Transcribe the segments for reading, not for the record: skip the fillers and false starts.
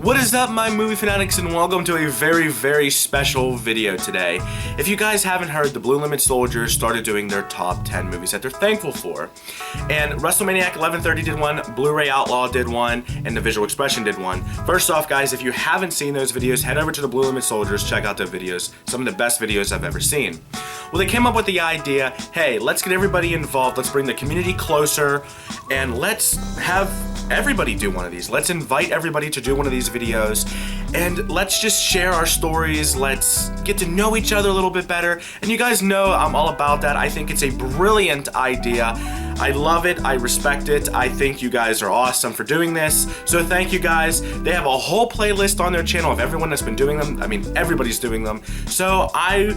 What is up, my movie fanatics, and welcome to a very, very special video today. If you guys haven't heard, the Blu Limit Soldiers started doing their top 10 movies that they're thankful for. And WrestleManiac 1130 did one, Bluray Outlaw did one, and The Visual Expression did one. First off, guys, if you haven't seen those videos, head over to the Blu Limit Soldiers, check out their videos. Some of the best videos I've ever seen. Well, they came up with the idea, hey, let's get everybody involved, let's bring the community closer, and let's have everybody do one of these. Let's invite everybody to do one of these videos, and let's just share our stories. Let's get to know each other a little bit better. And you guys know I'm all about that. I think it's a brilliant idea. I love it. I respect it. I think you guys are awesome for doing this. So thank you guys. They have a whole playlist on their channel of everyone that's been doing them. I mean, everybody's doing them. So I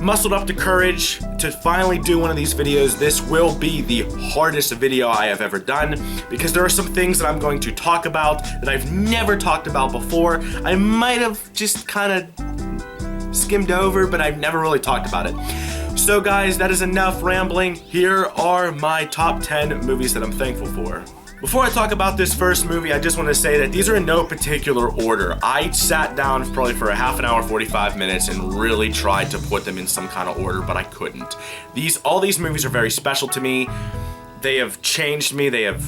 muscled up the courage to finally do one of these videos. This will be the hardest video I have ever done because there are some things that I'm going to talk about that I've never talked about before. I might have just kind of skimmed over, but I've never really talked about it. So guys, that is enough rambling. Here are my top 10 movies that I'm thankful for. Before I talk about this first movie, I just want to say that these are in no particular order. I sat down probably for a half an hour, 45 minutes, and really tried to put them in some kind of order, but I couldn't. All these movies are very special to me. They have changed me. They have,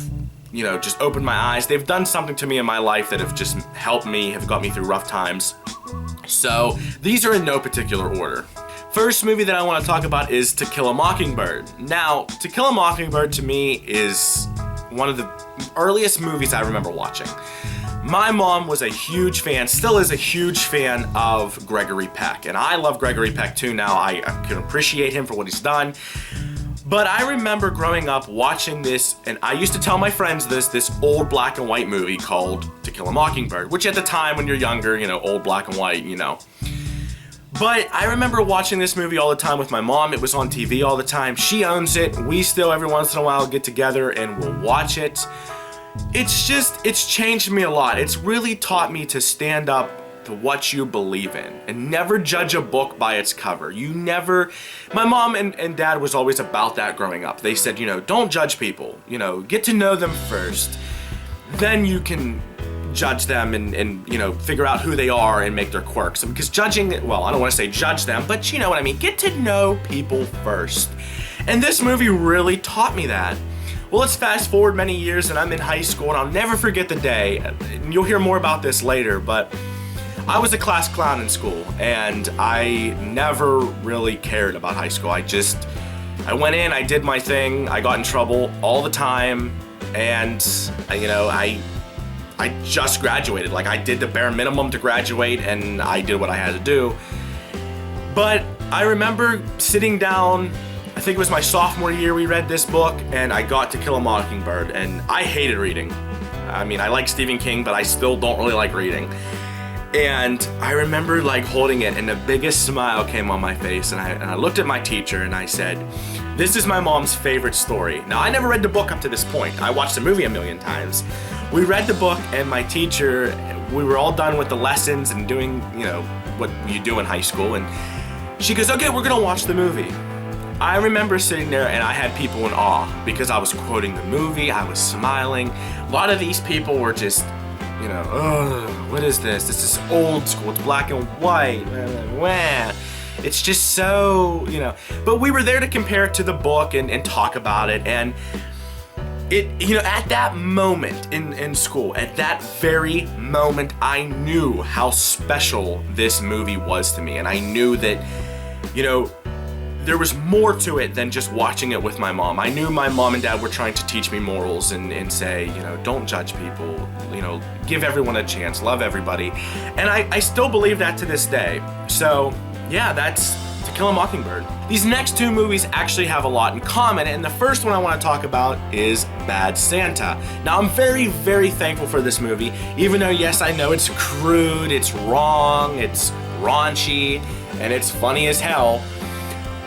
you know, just opened my eyes. They've done something to me in my life that have just helped me, have got me through rough times. So these are in no particular order. First movie that I want to talk about is To Kill a Mockingbird. Now, To Kill a Mockingbird to me is one of the earliest movies I remember watching. My mom was a huge fan, still is a huge fan of Gregory Peck, and I love Gregory Peck too now. I can appreciate him for what he's done. But I remember growing up watching this, and I used to tell my friends this old black and white movie called To Kill a Mockingbird, which at the time when you're younger, you know, old black and white, you know. But I remember watching this movie all the time with my mom. It was on TV all the time. She owns it. We still every once in a while get together and we'll watch it. It's changed me a lot. It's really taught me to stand up to what you believe in and never judge a book by its cover. My mom and dad was always about that growing up. They said, you know, don't judge people, you know, get to know them first. Then you can judge them and you know, figure out who they are and make their quirks. Because judging, well, I don't want to say judge them, but you know what I mean. Get to know people first. And this movie really taught me that. Well, let's fast forward many years and I'm in high school, and I'll never forget the day. And you'll hear more about this later, but I was a class clown in school and I never really cared about high school. I went in, I did my thing, I got in trouble all the time, and you know, I just graduated. Like, I did the bare minimum to graduate and I did what I had to do. But I remember sitting down, I think it was my sophomore year, we read this book, and I got To Kill a Mockingbird, and I hated reading. I mean, I like Stephen King, but I still don't really like reading. And I remember like holding it and the biggest smile came on my face, and I looked at my teacher and I said, this is my mom's favorite story. Now, I never read the book up to this point. I watched the movie a million times. We read the book, and my teacher, we were all done with the lessons and doing, you know, what you do in high school, and she goes, okay, we're gonna watch the movie. I remember sitting there and I had people in awe because I was quoting the movie, I was smiling. A lot of these people were just, you know, oh, what is this? This is old school, it's black and white. It's just so, you know. But we were there to compare it to the book and talk about it. And it, you know, at that moment in school, at that very moment, I knew how special this movie was to me. And I knew that, you know, there was more to it than just watching it with my mom. I knew my mom and dad were trying to teach me morals and say, you know, don't judge people, you know, give everyone a chance, love everybody. And I still believe that to this day. So yeah, that's To Kill a Mockingbird. These next two movies actually have a lot in common, and the first one I want to talk about is Bad Santa. Now, I'm very, very thankful for this movie, even though, yes, I know it's crude, it's wrong, it's raunchy, and it's funny as hell.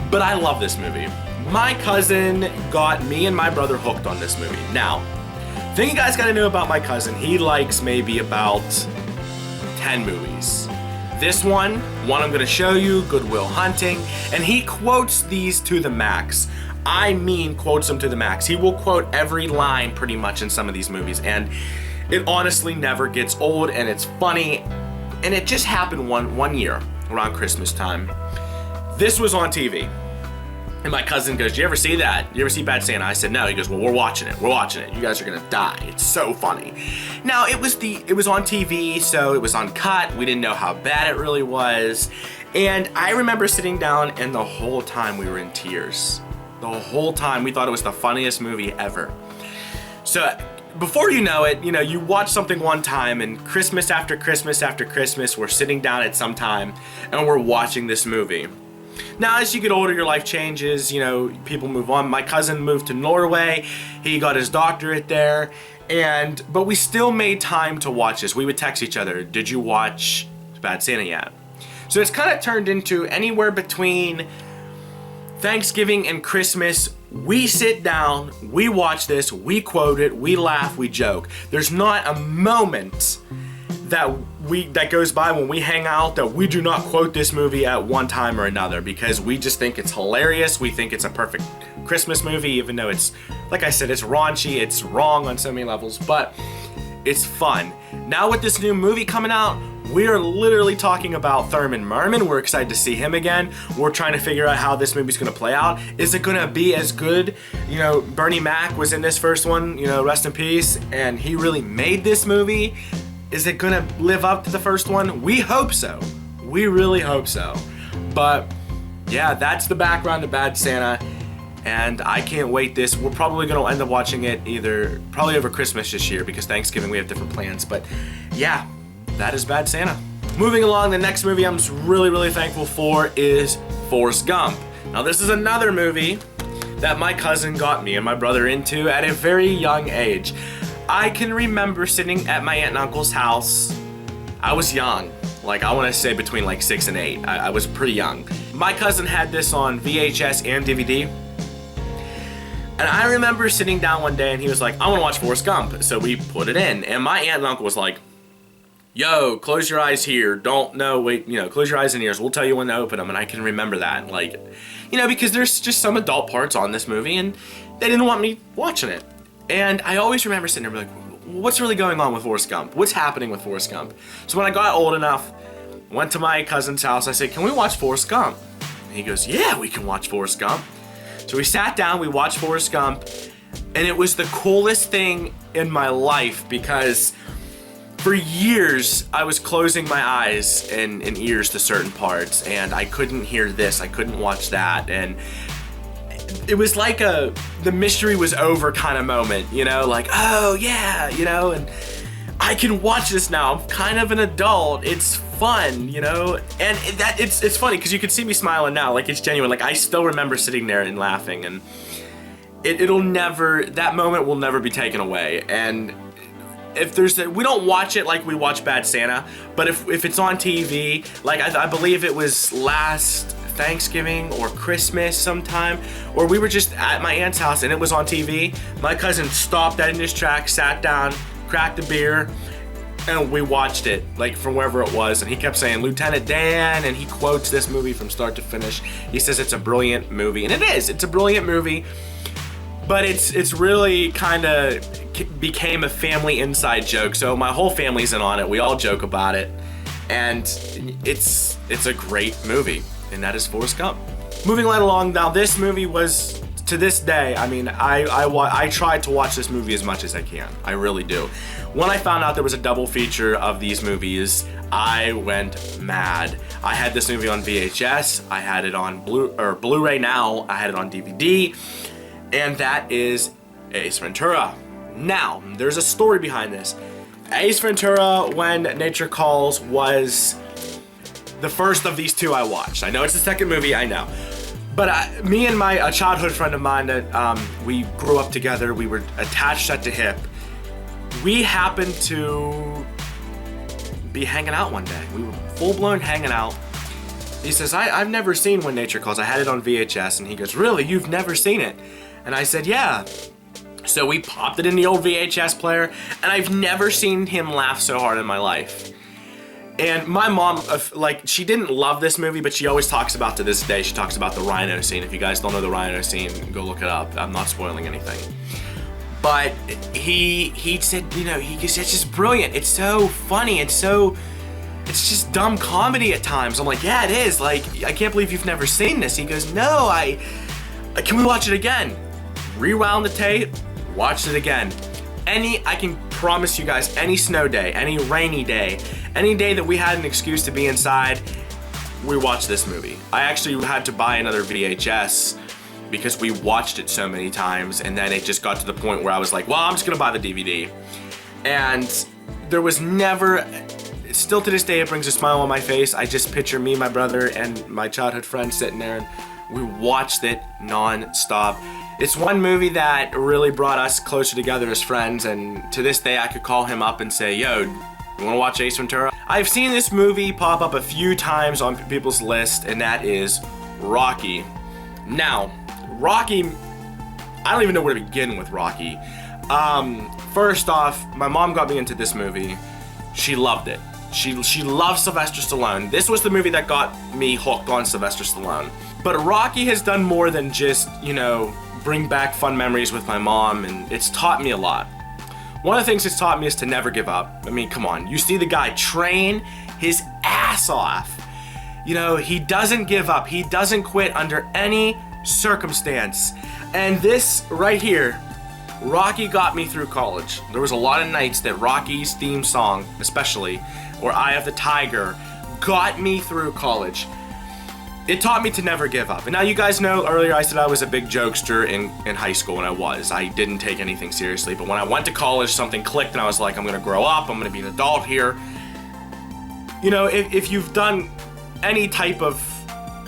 But I love this movie. My cousin got me and my brother hooked on this movie. Now, the thing you guys gotta know about my cousin, he likes maybe about 10 movies. This one I'm gonna show you, Good Will Hunting, and he quotes these to the max. I mean quotes them to the max. He will quote every line pretty much in some of these movies, and It honestly never gets old, and it's funny, and it just happened one year around Christmas time. This was on TV, and my cousin goes, "Do you ever see that? You ever see Bad Santa?" I said, "No." He goes, "Well, we're watching it. We're watching it. You guys are gonna die. It's so funny." Now, it was on TV, so it was uncut. We didn't know how bad it really was, and I remember sitting down, and the whole time we were in tears. The whole time we thought it was the funniest movie ever. So before you know it, you watch something one time, and Christmas after Christmas after Christmas, we're sitting down at some time and we're watching this movie. Now, as you get older, your life changes, people move on. My cousin moved to Norway, he got his doctorate there, but we still made time to watch this. We would text each other, "Did you watch Bad Santa yet?" So it's kind of turned into anywhere between Thanksgiving and Christmas. We sit down, we watch this, we quote it, we laugh, we joke. There's not a moment that goes by when we hang out that we do not quote this movie at one time or another, because we just think it's hilarious. We think it's a perfect Christmas movie, even though it's, like I said, it's raunchy, it's wrong on so many levels, but it's fun. Now with this new movie coming out, we're literally talking about Thurman Merman. We're excited to see him again. We're trying to figure out how this movie's gonna play out. Is it gonna be as good? Bernie Mac was in this first one, rest in peace, and he really made this movie. Is it gonna live up to the first one? We hope so. We really hope so. But yeah, that's the background to Bad Santa, and I can't wait. We're probably gonna end up watching it probably over Christmas this year, because Thanksgiving we have different plans. But yeah, that is Bad Santa. Moving along, the next movie I'm really, really thankful for is Forrest Gump. Now, this is another movie that my cousin got me and my brother into at a very young age. I can remember sitting at my aunt and uncle's house. I was young, I want to say between 6 and 8. I was pretty young. My cousin had this on VHS and DVD. And I remember sitting down one day and he was like, "I want to watch Forrest Gump." So we put it in, and my aunt and uncle was like, "Yo, close your eyes here. Close your eyes and ears. We'll tell you when to open them." And I can remember that, because there's just some adult parts on this movie, and they didn't want me watching it. And I always remember sitting there like, what's really going on with Forrest Gump? What's happening with Forrest Gump? So when I got old enough, went to my cousin's house, I said, "Can we watch Forrest Gump?" And he goes, "Yeah, we can watch Forrest Gump." So we sat down, we watched Forrest Gump, and it was the coolest thing in my life, because for years I was closing my eyes and ears to certain parts, and I couldn't hear this, I couldn't watch that, and it was like the mystery was over kind of moment, oh yeah, and I can watch this now. I'm kind of an adult. It's fun, and it's funny because you can see me smiling now, it's genuine. I still remember sitting there and laughing, and that moment will never be taken away. And we don't watch it like we watch Bad Santa, but if it's on TV, I believe it was last Thanksgiving or Christmas sometime, or we were just at my aunt's house and it was on TV, my cousin stopped that in his track, sat down, cracked a beer, and we watched it from wherever it was, and he kept saying "Lieutenant Dan," and he quotes this movie from start to finish. He says it's a brilliant movie, and it's a brilliant movie, but it's really kind of became a family inside joke. So my whole family's in on it. We all joke about it, and it's a great movie. And that is Forrest Gump. Moving right along, now this movie was, to this day, I tried to watch this movie as much as I can. I really do. When I found out there was a double feature of these movies, I went mad. I had this movie on VHS, I had it on Blu-ray now, I had it on DVD, and that is Ace Ventura. Now, there's a story behind this. Ace Ventura, When Nature Calls was the first of these two I watched. I know it's the second movie, I know. But me and a childhood friend of mine that we grew up together, we were attached at the hip. We happened to be hanging out one day. We were full-blown hanging out. He says, I've never seen When Nature Calls. I had it on VHS. And he goes, "Really? You've never seen it?" And I said, "Yeah." So we popped it in the old VHS player, and I've never seen him laugh so hard in my life. And my mom, she didn't love this movie, but she always talks about, to this day, she talks about the rhino scene. If you guys don't know the rhino scene, go look it up. I'm not spoiling anything. But he said, you know, it's just brilliant. It's so funny. It's just dumb comedy at times. I'm like, yeah, it is. Like, I can't believe you've never seen this. He goes, no, can we watch it again? Rewound the tape, watched it again. I can promise you guys, any snow day, any rainy day, any day that we had an excuse to be inside, we watched this movie. I actually had to buy another VHS because we watched it so many times, and then it just got to the point where I was like, well, I'm just gonna buy the DVD. And there was never, still to this day, it brings a smile on my face. I just picture me, my brother, and my childhood friend sitting there, and we watched it non-stop. It's one movie that really brought us closer together as friends, and to this day I could call him up and say, yo, you wanna watch Ace Ventura? I've seen this movie pop up a few times on people's list, and that is Rocky. Now, Rocky, I don't even know where to begin with Rocky. First off, my mom got me into this movie. She loved it. She loves Sylvester Stallone. This was the movie that got me hooked on Sylvester Stallone. But Rocky has done more than just, you know, bring back fun memories with my mom, and it's taught me a lot. One of the things it's taught me is to never give up. I mean, come on, you see the guy train his ass off. You know, he doesn't give up. He doesn't quit under any circumstance. And this right here, Rocky got me through college. There was a lot of nights that Rocky's theme song, especially, or Eye of the Tiger, got me through college. It taught me to never give up. And now you guys know earlier I said I was a big jokester in high school, and I was. I didn't take anything seriously, but when I went to college, something clicked and I was like, I'm gonna grow up, I'm gonna be an adult here. You know, if you've done any type of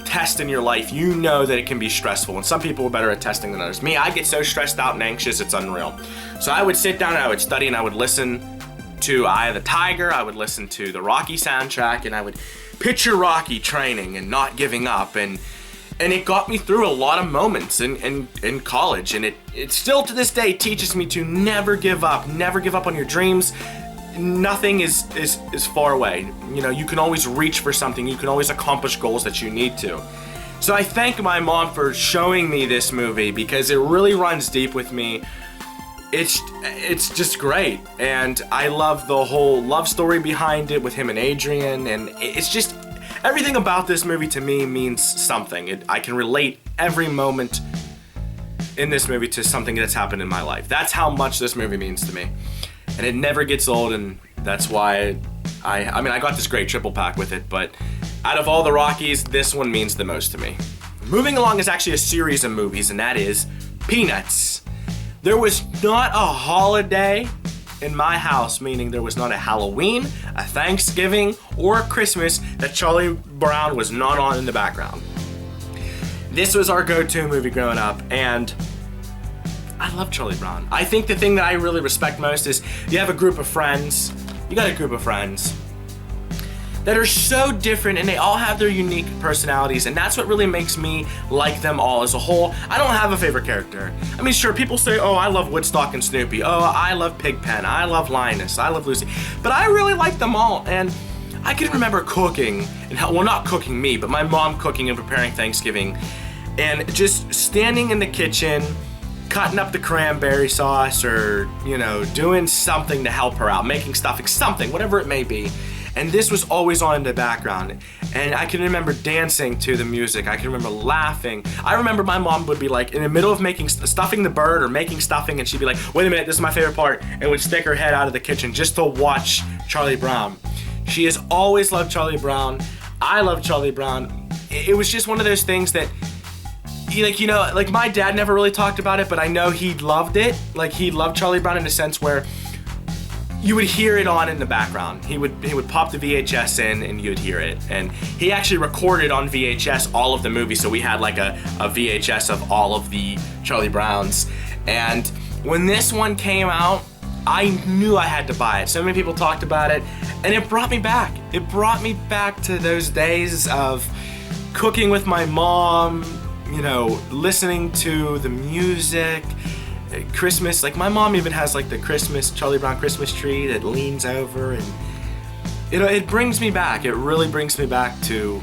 test in your life, you know that it can be stressful, and some people are better at testing than others. Me, I get so stressed out and anxious, it's unreal. So I would sit down and I would study, and I would listen to Eye of the Tiger, I would listen to the Rocky soundtrack, and I would picture Rocky training and not giving up, and it got me through a lot of moments in college, and it still to this day teaches me to never give up on your dreams. Nothing is far away. You know, you can always reach for something, you can always accomplish goals that you need to. So I thank my mom for showing me this movie because it really runs deep with me. It's just great, and I love the whole love story behind it with him and Adrian, and it's just everything about this movie to me means something. I can relate every moment in this movie to something that's happened in my life. That's how much this movie means to me, and it never gets old, and that's why I mean I got this great triple pack with it, but out of all the Rockies, this one means the most to me. Moving along is actually a series of movies, and that is Peanuts. There was not a holiday in my house, meaning there was not a Halloween, a Thanksgiving, or a Christmas that Charlie Brown was not on in the background. This was our go-to movie growing up, and I love Charlie Brown. I think the thing that I really respect most is you have a group of friends, that are so different, and they all have their unique personalities, and that's what really makes me like them all as a whole. I don't have a favorite character. I mean, sure, people say, oh, I love Woodstock and Snoopy. Oh, I love Pigpen. I love Linus. I love Lucy. But I really like them all, and I can remember cooking, and well, not cooking me, but my mom cooking and preparing Thanksgiving, and just standing in the kitchen, cutting up the cranberry sauce, or, you know, doing something to help her out, making stuffing, something, whatever it may be. And this was always on in the background. And I can remember dancing to the music. I can remember laughing. I remember my mom would be like in the middle of making stuffing the bird or making stuffing, and she'd be like, wait a minute, this is my favorite part, and would stick her head out of the kitchen just to watch Charlie Brown. She has always loved Charlie Brown. I love Charlie Brown. It was just one of those things that, like my dad never really talked about it, but I know he loved it. Like, he loved Charlie Brown in a sense where you would hear it on in the background. He would pop the VHS in and you'd hear it. And he actually recorded on VHS all of the movies, so we had like a VHS of all of the Charlie Browns. And when this one came out, I knew I had to buy it. So many people talked about it, and it brought me back. It brought me back to those days of cooking with my mom, you know, listening to the music, Christmas. Like, my mom even has like the Charlie Brown Christmas tree that leans over, and it brings me back. It really brings me back to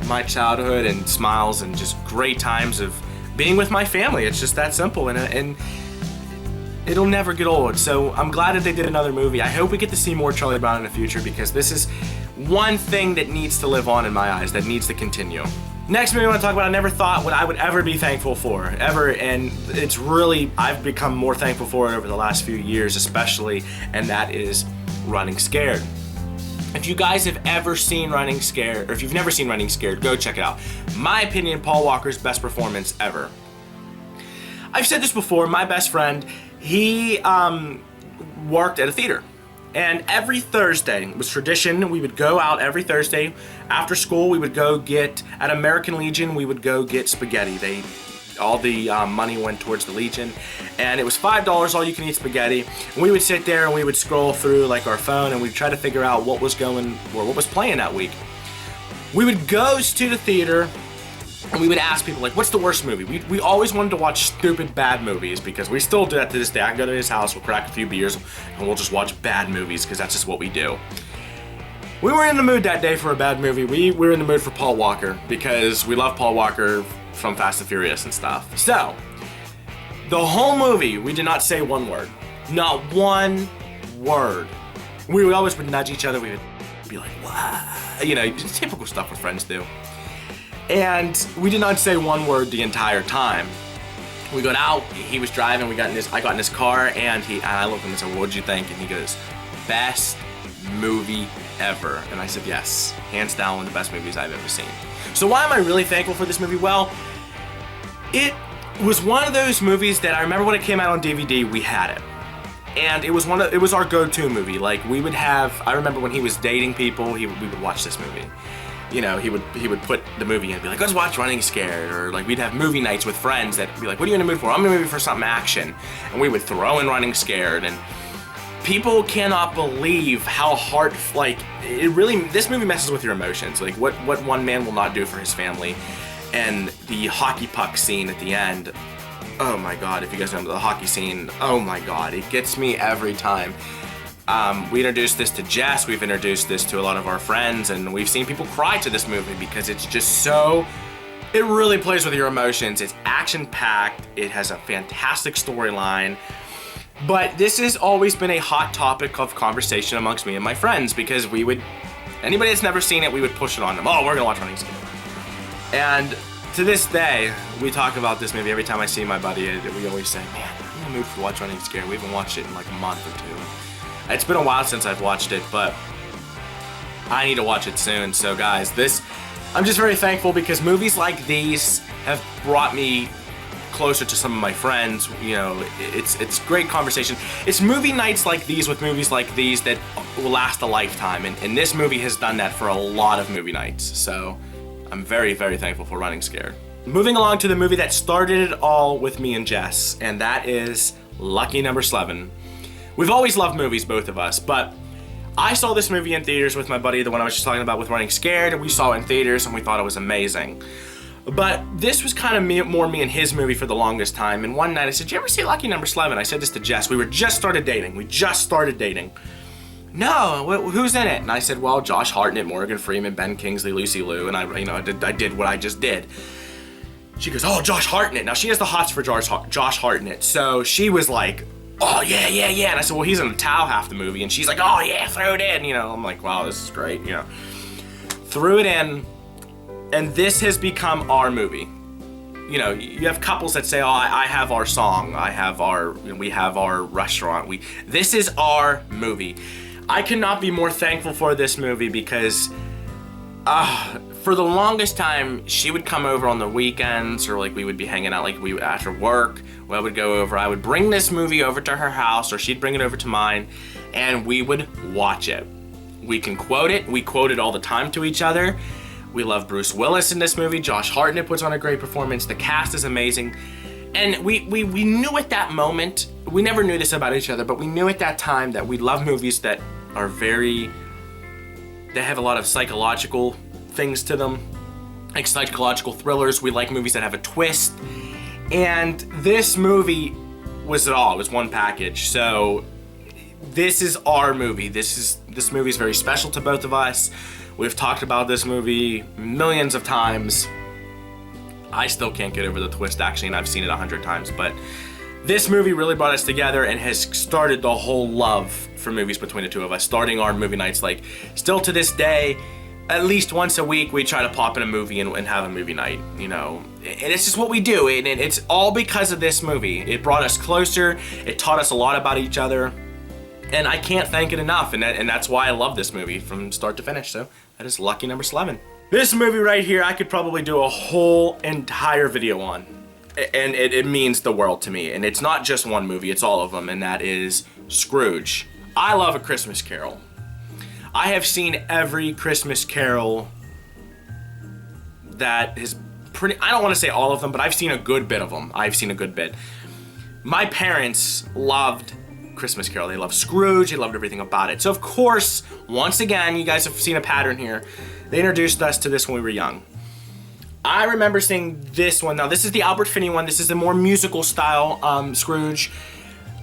my childhood and smiles and just great times of being with my family. It's just that simple, and it'll never get old. So I'm glad that they did another movie. I hope we get to see more Charlie Brown in the future, because this is one thing that needs to live on in my eyes, that needs to continue. Next movie I want to talk about, I never thought what I would ever be thankful for, ever, and it's really, I've become more thankful for it over the last few years especially, and that is Running Scared. If you guys have ever seen Running Scared, or if you've never seen Running Scared, go check it out. My opinion, Paul Walker's best performance ever. I've said this before, my best friend, he worked at a theater. And every Thursday, it was tradition, we would go out every Thursday. After school, we would go get, at American Legion, we would go get spaghetti. All the money went towards the Legion, and it was $5 all you can eat spaghetti. And we would sit there and we would scroll through like our phone, and we'd try to figure out what was going, or what was playing that week. We would go to the theater and we would ask people, like, what's the worst movie? We always wanted to watch stupid bad movies, because we still do that to this day. I can go to his house, we'll crack a few beers, and we'll just watch bad movies, because that's just what we do. We were in the mood that day for a bad movie. We were in the mood for Paul Walker, because we love Paul Walker from Fast and Furious and stuff. So, the whole movie, we did not say one word. Not one word. We always would nudge each other. We would be like, what? You know, just typical stuff what friends do. And we did not say one word the entire time. We got out, he was driving, I got in his car, and I looked at him and said, well, what'd you think? And he goes, best movie ever. And I said, yes, hands down, one of the best movies I've ever seen. So why am I really thankful for this movie? Well, it was one of those movies that I remember when it came out on DVD, we had it. And it was our go-to movie. Like, we would have, I remember when he was dating people, we would watch this movie. You know, he would put the movie in and be like, let's watch Running Scared, or like we'd have movie nights with friends that'd be like, what are you in the mood for? I'm in the mood for something action. And we would throw in Running Scared, and people cannot believe how hard, like, it really, this movie messes with your emotions. Like, what one man will not do for his family. And the hockey puck scene at the end, oh my God, if you guys remember the hockey scene, oh my God, it gets me every time. We introduced this to Jess, we've introduced this to a lot of our friends, and we've seen people cry to this movie because it's just so, it really plays with your emotions. It's action-packed, it has a fantastic storyline, but this has always been a hot topic of conversation amongst me and my friends, because we would, anybody that's never seen it, we would push it on them. Oh, we're gonna watch Running Scared. And to this day, we talk about this movie every time I see my buddy. We always say, man, I'm in the mood for watch Running Scared. We haven't watched it in like a month or two. It's been a while since I've watched it, but I need to watch it soon. So guys, I'm just very thankful, because movies like these have brought me closer to some of my friends. You know, it's great conversation. It's movie nights like these with movies like these that will last a lifetime, and this movie has done that for a lot of movie nights. So I'm very, very thankful for Running Scared. Moving along to the movie that started it all with me and Jess, and that is Lucky Number Slevin. We've always loved movies, both of us, but I saw this movie in theaters with my buddy, the one I was just talking about with Running Scared, and we saw it in theaters and we thought it was amazing. But this was kind of more me and his movie for the longest time, and one night I said, did you ever see Lucky Number Slevin? I said this to Jess, we just started dating. No, who's in it? And I said, well, Josh Hartnett, Morgan Freeman, Ben Kingsley, Lucy Liu, and I did what I just did. She goes, oh, Josh Hartnett. Now, she has the hots for Josh Hartnett, so she was like, oh, yeah. And I said, well, he's in the towel half the movie. And she's like, oh, yeah, throw it in. You know, I'm like, wow, this is great, you know. Threw it in, and this has become our movie. You know, you have couples that say, oh, I have our song. We have our restaurant. This is our movie. I cannot be more thankful for this movie, because for the longest time, she would come over on the weekends, or like we would be hanging out, like after work. I would go over, I would bring this movie over to her house, or she'd bring it over to mine, and we would watch it. We can quote it, we quote it all the time to each other. We love Bruce Willis in this movie, Josh Hartnett puts on a great performance, the cast is amazing, and we knew at that moment, we never knew this about each other, but we knew at that time that we love movies that are they have a lot of psychological things to them, like psychological thrillers. We like movies that have a twist. And this movie was it all. It was one package. So this is our movie. This movie is very special to both of us. We've talked about this movie millions of times. I still can't get over the twist, actually, and I've seen it 100 times, but This movie really brought us together and has started the whole love for movies between the two of us, starting our movie nights. Like, still to this day, at least once a week, we try to pop in a movie and have a movie night, you know. And it's just what we do, and it's all because of this movie. It brought us closer, it taught us a lot about each other, and I can't thank it enough, and that's why I love this movie from start to finish. So that is lucky number Slevin. This movie right here, I could probably do a whole entire video on, and it means the world to me. And it's not just one movie, it's all of them, and that is Scrooge. I love A Christmas Carol. I have seen every Christmas Carol that is I don't want to say all of them, but I've seen a good bit of them. I've seen a good bit. My parents loved Christmas Carol. They loved Scrooge, they loved everything about it. So of course, once again, you guys have seen a pattern here. They introduced us to this when we were young. I remember seeing this one. Now this is the Albert Finney one. This is the more musical style Scrooge.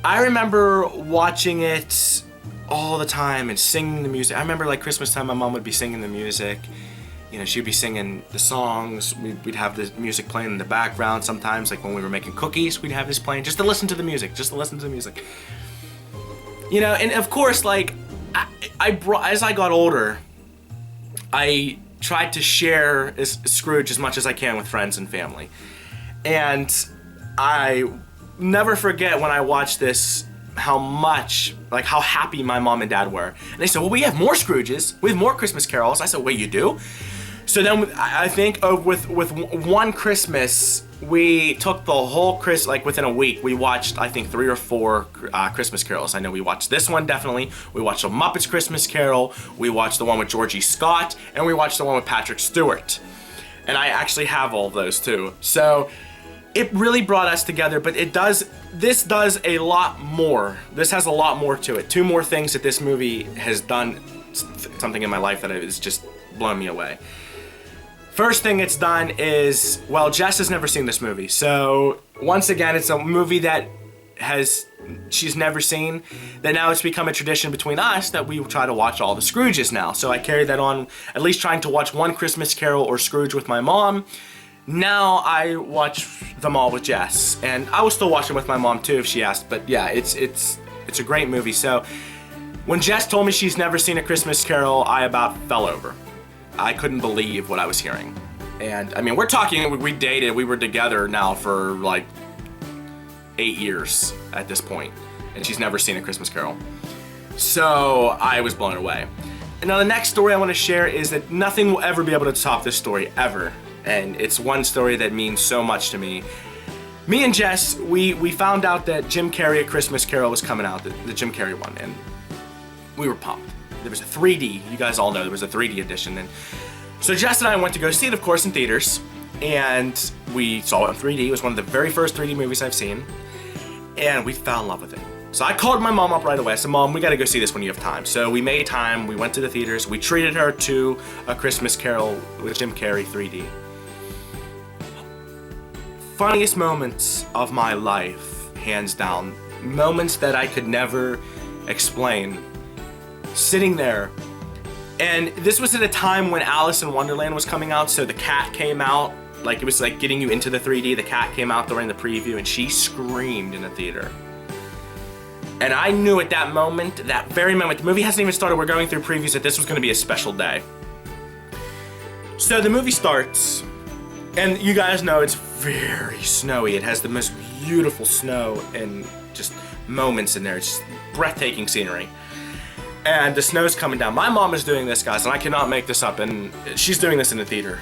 I remember watching it all the time and singing the music. I remember like Christmas time, my mom would be singing the music. You know, she'd be singing the songs. We'd have the music playing in the background sometimes. Like when we were making cookies, we'd have this playing just to listen to the music, You know, and of course, like, as I got older, I tried to share Scrooge as much as I can with friends and family. And I never forget when I watched this, how happy my mom and dad were. And they said, well, we have more Scrooges, we have more Christmas carols. I said, wait, you do? So then I think with one Christmas, we took the whole within a week, we watched, I think, 3 or 4 Christmas carols. I know we watched this one, definitely. We watched the Muppets Christmas Carol, we watched the one with Georgie Scott, and we watched the one with Patrick Stewart. And I actually have all of those too. So it really brought us together, but this does a lot more. This has a lot more to it. 2 more things that this movie has done something in my life that is just blowing me away. First thing it's done is, well, Jess has never seen this movie. So once again, it's a movie that she's never seen, that now it's become a tradition between us that we try to watch all the Scrooges now. So I carry that on, at least trying to watch one Christmas Carol or Scrooge with my mom. Now I watch them all with Jess, and I will still watch them with my mom too if she asked. But yeah, it's a great movie. So when Jess told me she's never seen A Christmas Carol, I about fell over. I couldn't believe what I was hearing. And I mean, we're talking, we dated, we were together now for like 8 years at this point, and she's never seen A Christmas Carol. So I was blown away. And now the next story I want to share is that nothing will ever be able to top this story, ever. And it's one story that means so much to me. Me and Jess, we found out that Jim Carrey A Christmas Carol was coming out, the Jim Carrey one, and we were pumped. There was a 3D, you guys all know there was a 3D edition, and so Jess and I went to go see it, of course, in theaters, and we saw it in 3D. It was one of the very first 3D movies I've seen, and we fell in love with it. So I called my mom up right away. I said, Mom, we gotta go see this when you have time. So we made time, we went to the theaters, we treated her to A Christmas Carol with Jim Carrey 3D. Funniest moments of my life, hands down. Moments that I could never explain. Sitting there, and this was at a time when Alice in Wonderland was coming out, so the cat came out, like it was like getting you into the 3D. The cat came out during the preview, and she screamed in the theater. And I knew at that moment, that very moment, the movie hasn't even started, we're going through previews, that this was gonna be a special day. So the movie starts, and you guys know it's very snowy. It has the most beautiful snow and just moments in there. It's just breathtaking scenery. And the snow's coming down. My mom is doing this, guys, and I cannot make this up, and she's doing this in the theater.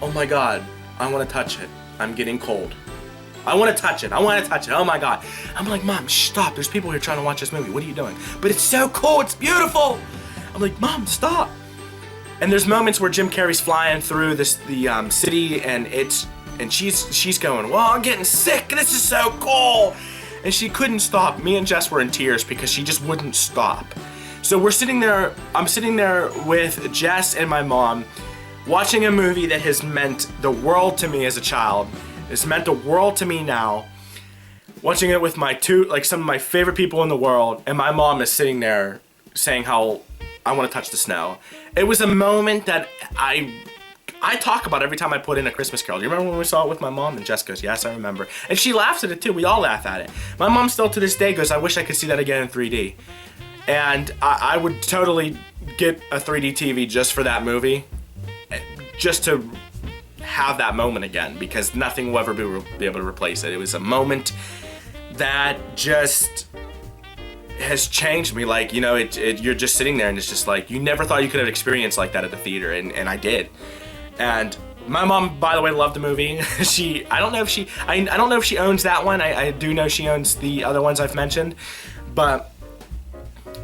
Oh my God, I wanna touch it. I'm getting cold. I wanna touch it, oh my God. I'm like, Mom, stop, there's people here trying to watch this movie, what are you doing? But it's so cool, it's beautiful. I'm like, Mom, stop. And there's moments where Jim Carrey's flying through the city, and she's going, well, I'm getting sick, this is so cool. And she couldn't stop. Me and Jess were in tears because she just wouldn't stop. So we're sitting there, I'm sitting there with Jess and my mom, watching a movie that has meant the world to me as a child. It's meant the world to me now. Watching it with some of my favorite people in the world, and my mom is sitting there saying how I want to touch the snow. It was a moment that I I talk about every time I put in A Christmas Carol. Do you remember when we saw it with my mom? And Jess goes, yes, I remember. And she laughs at it too. We all laugh at it. My mom still to this day goes, I wish I could see that again in 3D. And I would totally get a 3D TV just for that movie. Just to have that moment again, because nothing will ever be able to replace it. It was a moment that just has changed me. Like, you know, you're just sitting there and it's just like, you never thought you could have experienced like that at the theater, and I did. And my mom, by the way, loved the movie. I don't know if she owns that one. I do know she owns the other ones I've mentioned, but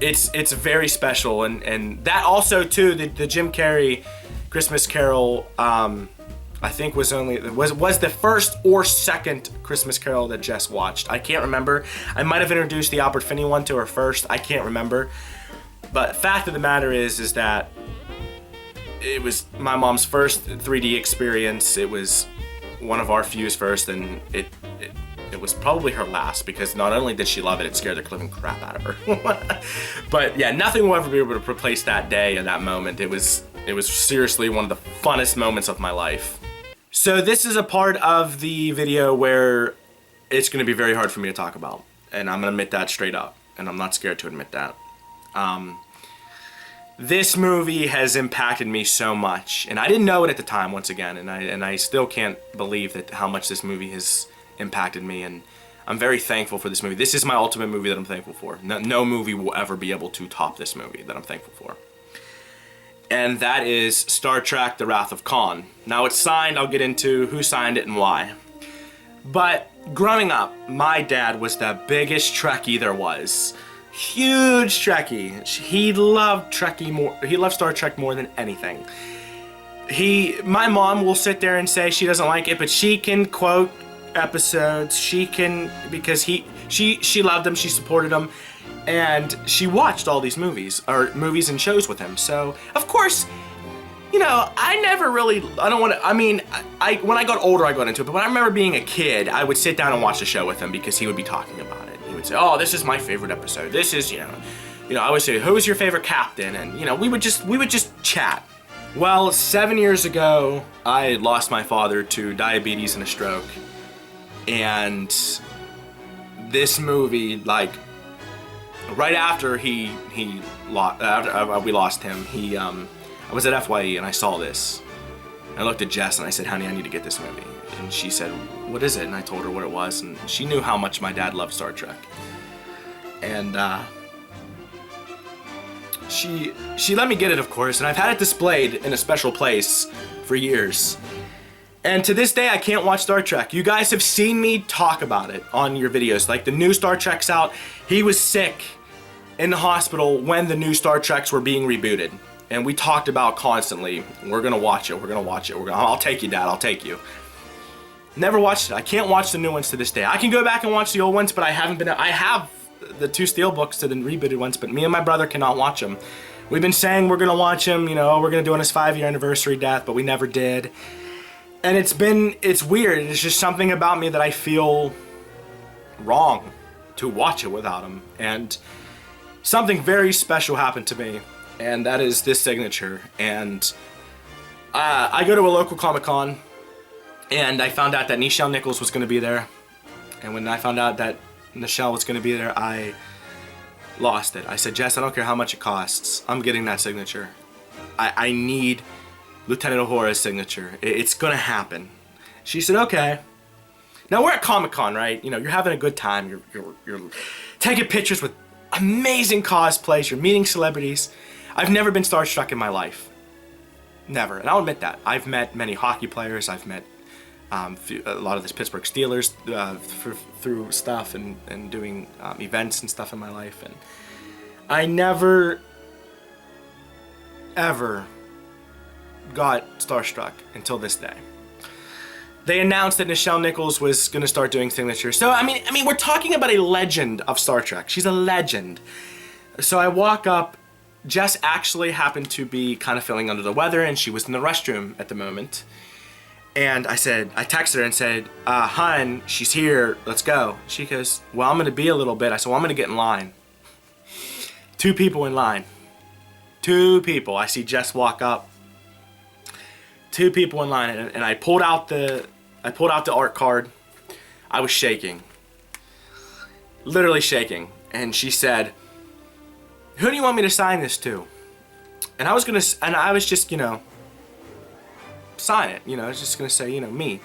it's very special. And that also too, the Jim Carrey Christmas Carol, I think was the first or second Christmas Carol that Jess watched. I can't remember. I might have introduced the Albert Finney one to her first. I can't remember. But fact of the matter is that it was my mom's first 3D experience. It was one of our few's first, and it was probably her last, because not only did she love it, it scared the living crap out of her. But yeah, nothing will ever be able to replace that day and that moment. It was seriously one of the funnest moments of my life. So this is a part of the video where it's going to be very hard for me to talk about, and I'm going to admit that straight up, and I'm not scared to admit that. This movie has impacted me so much, and I didn't know it at the time, once again, and I still can't believe that how much this movie has impacted me, and I'm very thankful for this movie. This is my ultimate movie that I'm thankful for. No movie will ever be able to top this movie that I'm thankful for. And that is Star Trek: The Wrath of Khan. Now it's signed, I'll get into who signed it and why. But growing up, my dad was the biggest Trekkie there was. Huge Trekkie. He loved Trekkie more. He loved Star Trek more than anything. My mom will sit there and say she doesn't like it, but she can quote episodes. She can, because she loved them, she supported them, and she watched all these movies and shows with him. So of course, you know, when I got older I got into it, but when I remember being a kid, I would sit down and watch the show with him because he would be talking about it. He would say, oh, this is my favorite episode. This is, you know, I would say, who's your favorite captain? And, you know, we would just chat. Well, 7 years ago, I lost my father to diabetes and a stroke. And this movie, like, right after we lost him, I was at FYE and I saw this. I looked at Jess and I said, honey, I need to get this movie. And she said, what is it? And I told her what it was, and she knew how much my dad loved Star Trek. And she let me get it, of course, and I've had it displayed in a special place for years. And to this day, I can't watch Star Trek. You guys have seen me talk about it on your videos. Like, the new Star Trek's out. He was sick in the hospital when the new Star Treks were being rebooted. And we talked about constantly, we're gonna watch it, we're gonna watch it, I'll take you, Dad, I'll take you. Never watched it. I can't watch the new ones to this day. I can go back and watch the old ones, but I have the 2 steelbooks to the rebooted ones, but me and my brother cannot watch them. We've been saying we're gonna watch them, you know, we're gonna do on his 5-year anniversary death, but we never did. And it's weird. It's just something about me that I feel wrong to watch it without him. And something very special happened to me, and that is this signature. And I go to a local Comic-Con, and I found out that Nichelle Nichols was going to be there. And when I found out that Nichelle was going to be there, I lost it. I said, Jess, I don't care how much it costs. I'm getting that signature. I need Lieutenant Uhura's signature. It's going to happen. She said, okay. Now we're at Comic-Con, right? You know, you're having a good time. You're taking pictures with amazing cosplays. You're meeting celebrities. I've never been starstruck in my life. Never. And I'll admit that. I've met many hockey players. I've met a lot of the Pittsburgh Steelers through stuff and doing events and stuff in my life. And I never, ever got starstruck until this day. They announced that Nichelle Nichols was going to start doing signatures. So, I mean, we're talking about a legend of Star Trek. She's a legend. So I walk up. Jess actually happened to be kind of feeling under the weather, and she was in the restroom at the moment. And I texted her and said, hun, she's here, let's go. She goes, well, I'm going to be a little bit. I said, well, I'm going to get in line. 2 people in line. 2 people. I see Jess walk up 2 people in line, and I pulled out the art card. I was shaking, literally shaking, and she said, "Who do you want me to sign this to?" And I was just, sign it. I was just gonna say, me.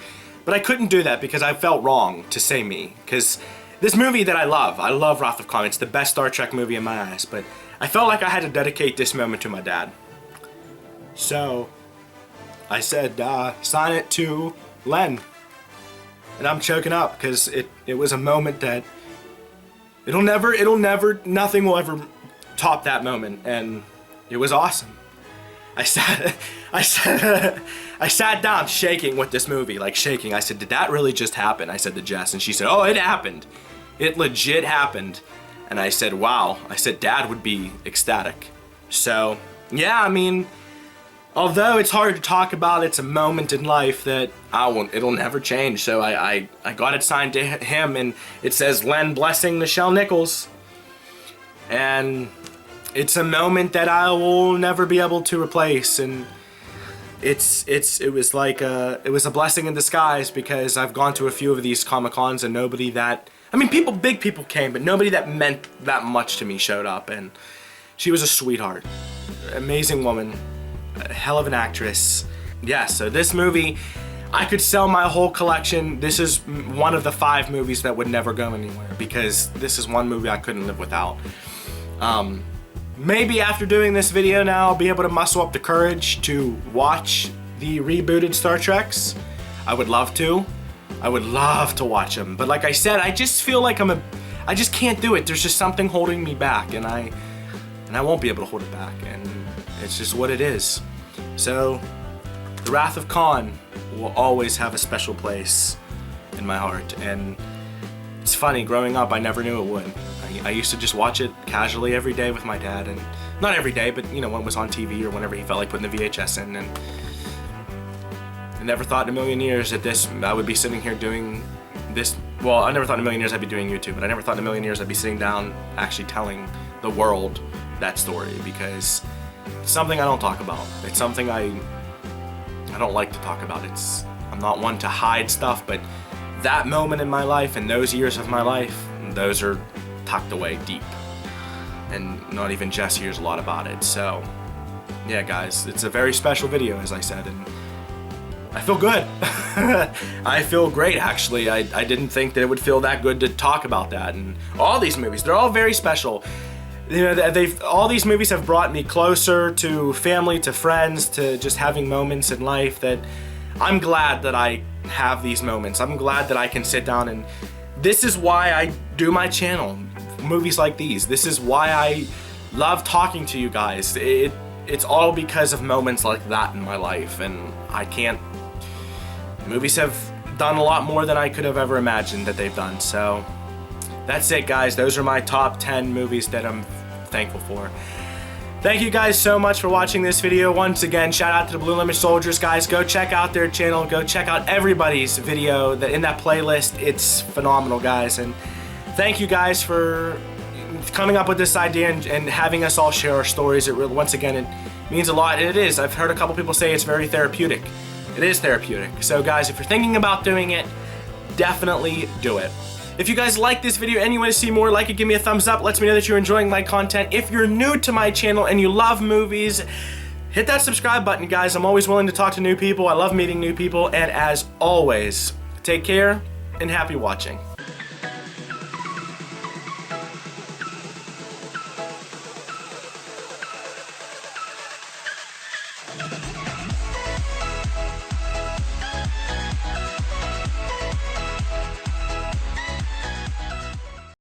But I couldn't do that because I felt wrong to say me. Because this movie that I love Wrath of Khan. It's the best Star Trek movie in my eyes. But I felt like I had to dedicate this moment to my dad. So I said, sign it to Len. And I'm choking up because it was a moment that nothing will ever top that moment. And it was awesome. I sat down shaking with this movie, like shaking. I said, "Did that really just happen?" I said to Jess, and she said, "Oh, it happened. It legit happened." And I said, "Wow." I said, "Dad would be ecstatic." So, yeah, I mean, although it's hard to talk about, it's a moment in life that it'll never change. So I got it signed to him, and it says, "Len blessing Nichelle Nichols." And it's a moment that I will never be able to replace, and it was a blessing in disguise, because I've gone to a few of these Comic-Cons and big people came, but nobody that meant that much to me showed up, and she was a sweetheart, amazing woman, a hell of an actress. Yeah, so this movie, I could sell my whole collection. This is one of the 5 movies that would never go anywhere, because this is one movie I couldn't live without. Maybe after doing this video now, I'll be able to muscle up the courage to watch the rebooted Star Treks. I would love to. I would love to watch them. But like I said, I just feel like I just can't do it. There's just something holding me back, and I won't be able to hold it back, and it's just what it is. So, the Wrath of Khan will always have a special place in my heart, and it's funny, growing up, I never knew it would. I used to just watch it casually every day with my dad, and not every day, but when it was on TV or whenever he felt like putting the VHS in, and I never thought in a million years that I would be sitting here doing this. Well, I never thought in a million years I'd be doing YouTube, but I never thought in a million years I'd be sitting down actually telling the world that story, because it's something I don't talk about. It's something I don't like to talk about. I'm not one to hide stuff, but that moment in my life and those years of my life, those are tucked away deep, and not even Jess hears a lot about it. So yeah, guys, it's a very special video, as I said, and I feel good. I feel great, actually. I didn't think that it would feel that good to talk about that. And all these movies, they're all very special. All these movies have brought me closer to family, to friends, to just having moments in life that I'm glad that I have these moments. I'm glad that I can sit down, and this is why I do my channel, movies like these. This is why I love talking to you guys. It's all because of moments like that in my life, and movies have done a lot more than I could have ever imagined that they've done. So that's it, guys. Those are my top 10 movies that I'm thankful for. Thank you guys so much for watching this video. Once again, shout out to the Blu Limit Soldiers, guys. Go check out their channel. Go check out everybody's video in that playlist. It's phenomenal, guys. And thank you guys for coming up with this idea and having us all share our stories. Once again, it means a lot. And it is. I've heard a couple people say it's very therapeutic. It is therapeutic. So guys, if you're thinking about doing it, definitely do it. If you guys like this video and you want to see more, like it, give me a thumbs up. Lets me know that you're enjoying my content. If you're new to my channel and you love movies, hit that subscribe button, guys. I'm always willing to talk to new people. I love meeting new people. And as always, take care and happy watching.